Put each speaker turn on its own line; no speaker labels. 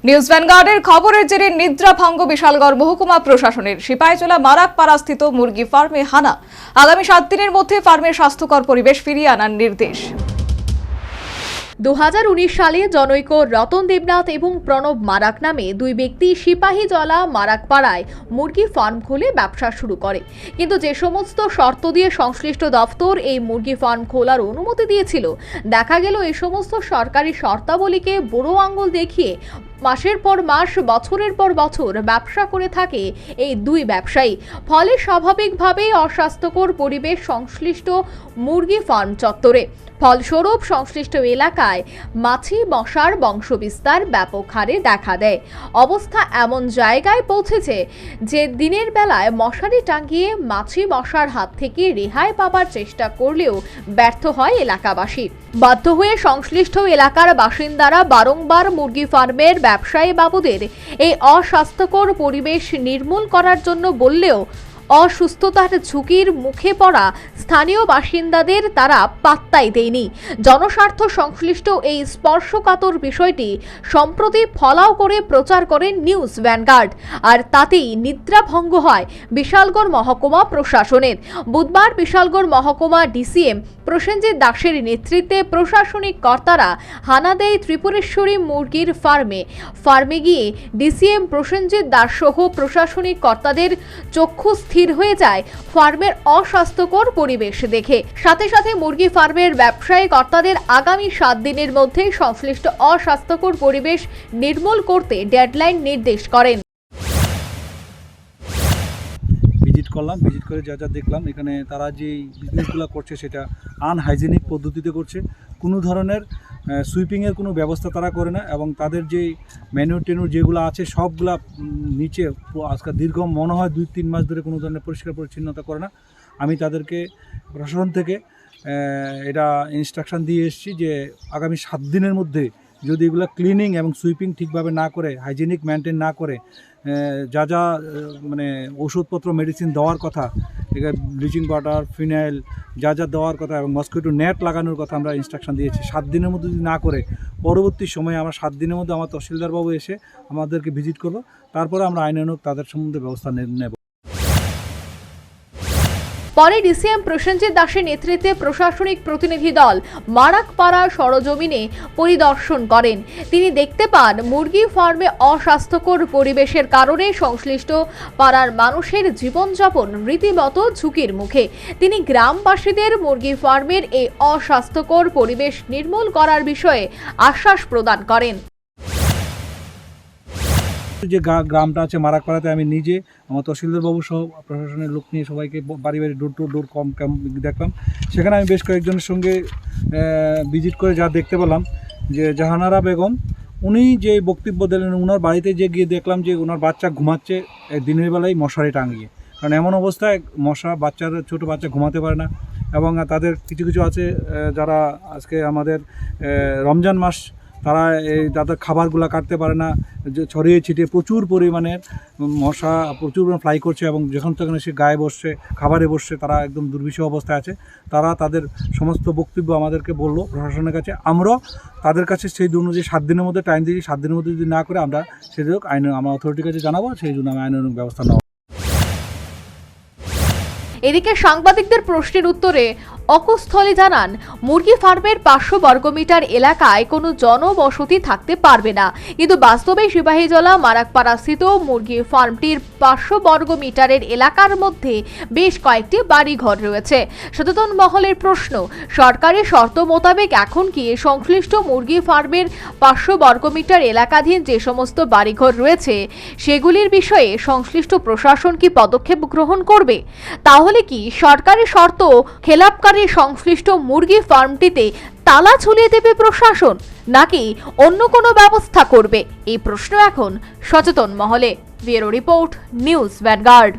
News ভ্যানগার্ডের খবরের জেরে নিদ্রা ভঙ্গ বিশালগড় মহকুমা প্রশাসনের। সিপাহীজলা মারাকপাড়াস্থিত মুরগি ফার্মে হানা। আগামী 7 দিনের মধ্যে ফার্মের স্বাস্থ্যকর পরিবেশ ফিরিয়ে আনার নির্দেশ।
2019 সালে জনৈক রতন দেবনাথ এবং প্রণব মারাক নামে দুই ব্যক্তি সিপাহীজলা মারাকপাড়ায় মুরগি ফার্ম খুলে ব্যবসা শুরু করে। কিন্তু যে সমস্ত শর্ত দিয়ে সংশ্লিষ্ট দপ্তর এই মুরগি ফার্ম খোলার অনুমতি দিয়েছিল, দেখা গেল এই সমস্ত সরকারি শর্তাবলীকে বুড়ো আঙুল দেখিয়ে মাসের পর মাস, বছরের পর বছর ব্যবসা করে থাকে এই দুই ব্যবসায়ী। ফলে স্বাভাবিকভাবেই অস্বাস্থ্যকর পরিবেশ সংশ্লিষ্ট মুরগি ফার্ম চত্বরে। ফলস্বরূপ সংশ্লিষ্ট এলাকায় মাছি মশার বংশবিস্তার ব্যাপক হারে দেখা দেয়। অবস্থা এমন জায়গায় পৌঁছেছে যে দিনের বেলায় মশারি টাঙিয়ে মাছি মশার হাত থেকে রেহাই পাবার চেষ্টা করলেও ব্যর্থ হয় এলাকাবাসী। বাধ্য হয়ে সংশ্লিষ্ট এলাকার বাসিন্দারা বারংবার মুরগি ফার্মের ব্যবসায়ী বাবুদের এই অস্বাস্থ্যকর পরিবেশ নির্মূল করার জন্য বললেও অসুস্থতার ঝুঁকির মুখে পড়া স্থানীয় বাসিন্দাদের তারা পাত্তাই দেয়নি। জনস্বার্থ সংশ্লিষ্ট এই স্পর্শকাতর বিষয়টি সম্প্রতি ফলাও করে প্রচার করেন নিউজ ভ্যানগার্ড, আর তাতেই নিদ্রাভঙ্গ হয় বিশালগড় মহকুমা প্রশাসনের। বুধবার বিশালগড় মহকুমা ডিসিএম প্রসেনজিৎ দাসের নেতৃত্বে প্রশাসনিক কর্তারা হানা দেয় ত্রিপুরেশ্বরী মুরগির ফার্মে গিয়ে ডিসিএম প্রসেনজিৎ দাস সহ প্রশাসনিক কর্তাদের চক্ষু স্থির হয়ে যায় ফার্মের অস্বাস্থ্যকর পরিবেশ দেখে। সাথে সাথে মুরগি ফার্মের ব্যবসায়ী কর্তাদের আগামী 7 দিনের মধ্যে সংশ্লিষ্ট অস্বাস্থ্যকর পরিবেশ নির্মূল করতে ডেডলাইন নির্দেশ করেন।
ভিজিট করে যা দেখলাম, এখানে তারা যে বিজনেসগুলো করছে সেটা আনহাইজেনিক পদ্ধতিতে করছে। কোনো ধরনের সুইপিংয়ের কোনো ব্যবস্থা তারা করে না, এবং তাদের যে টেনুর যেগুলো আছে সবগুলা নিচে আজকাল দীর্ঘ মনে হয় 2-3 মাস ধরে কোনো ধরনের পরিষ্কার পরিচ্ছন্নতা করে না। আমি তাদেরকে প্রশাসন থেকে এটা ইনস্ট্রাকশন দিয়ে এসেছি যে আগামী 7 দিনের মধ্যে যদি এগুলো ক্লিনিং এবং সুইপিং ঠিকভাবে না করে, হাইজেনিক মেনটেন না করে, যা মানে ওষুধপত্র মেডিসিন দেওয়ার কথা, ব্লিচিং পাউডার, ফিনাইল যা দেওয়ার কথা এবং মসকিটো নেট লাগানোর কথা আমরা ইনস্ট্রাকশন দিয়েছি। 7 দিনের মধ্যে যদি না করে, পরবর্তী সময়ে আমরা 7 দিনের মধ্যে আমার তহসিলদারবাবু এসে আমাদেরকে ভিজিট করব, তারপরে আমরা আইনানুগ তাদের সম্বন্ধে ব্যবস্থা নেব।
পরে ডিসিএম প্রসেনজিৎ দাসের নেতৃত্বে প্রশাসনিক প্রতিনিধি দল মারাকপাড়া সরজমিনে পরিদর্শন করেন। তিনি দেখতে পান মুরগি ফার্মে অস্বাস্থ্যকর পরিবেশের কারণে সংশ্লিষ্ট পাড়ার মানুষের জীবনযাপন রীতিমতো ঝুঁকির মুখে। তিনি গ্রামবাসীদের মুরগি ফার্মের এই অস্বাস্থ্যকর পরিবেশ নির্মূল করার বিষয়ে আশ্বাস প্রদান করেন।
যে গ্রামটা আছে মারাকপাড়াতে, আমি নিজে আমার তহসিলদারবাবু সহ প্রশাসনের লোক নিয়ে সবাইকে বাড়ি ডোর টু ডোর ক্যাম্প দেখলাম। সেখানে আমি বেশ কয়েকজনের সঙ্গে ভিজিট করে যা দেখতে পেলাম যে জাহানারা বেগম উনি যে বক্তব্য দিলেন, ওনার বাড়িতে যে গিয়ে দেখলাম যে ওনার বাচ্চা ঘুমাচ্ছে দিনের বেলায় মশারি টাঙিয়ে। কারণ এমন অবস্থায় ছোটো বাচ্চা ঘুমাতে পারে না। এবং তাদের কিছু আছে যারা আজকে আমাদের রমজান মাস, তারা তাদের খাবারগুলো কাটতে পারে না, ছড়িয়ে ছিটিয়ে প্রচুর পরিমাণে মশা ফ্লাই করছে, এবং যখন তখন সে গায়ে বসছে, খাবারে বসছে, তারা একদম দুর্বিষহ অবস্থায় আছে। তারা তাদের সমস্ত বক্তব্য আমাদেরকে বললো প্রশাসনের কাছে। আমরা তাদের কাছে সেই অনুযায়ী 7 দিনের মধ্যে টাইম দিয়েছি। 7 দিনের মধ্যে যদি না করে আমরা সেদিক আমরা অথরিটির কাছে জানাবো, সেই জন্য আমি আইনানুগ ব্যবস্থা নেব।
এদিকে সাংবাদিকদের প্রশ্নের উত্তরে অকুস্থলী জানান, মুরগি ফার্মের 500 বর্গমিটার এলাকায় কোনো জনবসতি থাকতে পারবে না। কিন্তু বাস্তবে সিপাহীজলা মারাকপাড়াস্থিত মুরগি ফার্মটির 500 বর্গমিটারের এলাকার মধ্যে বেশ কয়েকটি বাড়িঘর রয়েছে। সচেতন মহলের প্রশ্ন, সরকারি শর্ত মোতাবেক এখন কি সংশ্লিষ্ট মুরগি ফার্মের 500 বর্গমিটার এলাকাধীন যে সমস্ত বাড়িঘর রয়েছে সেগুলির বিষয়ে সংশ্লিষ্ট প্রশাসন কি পদক্ষেপ গ্রহণ করবে? তাহলে কি সরকারি শর্ত খেলাপকারী সংশ্লিষ্ট মুরগি ফার্মটিতে তালা ঝুলিয়ে দেবে প্রশাসন, নাকি অন্য কোনো ব্যবস্থা করবে? এই প্রশ্ন এখন সচেতন মহলে। Bureau report, news vanguard.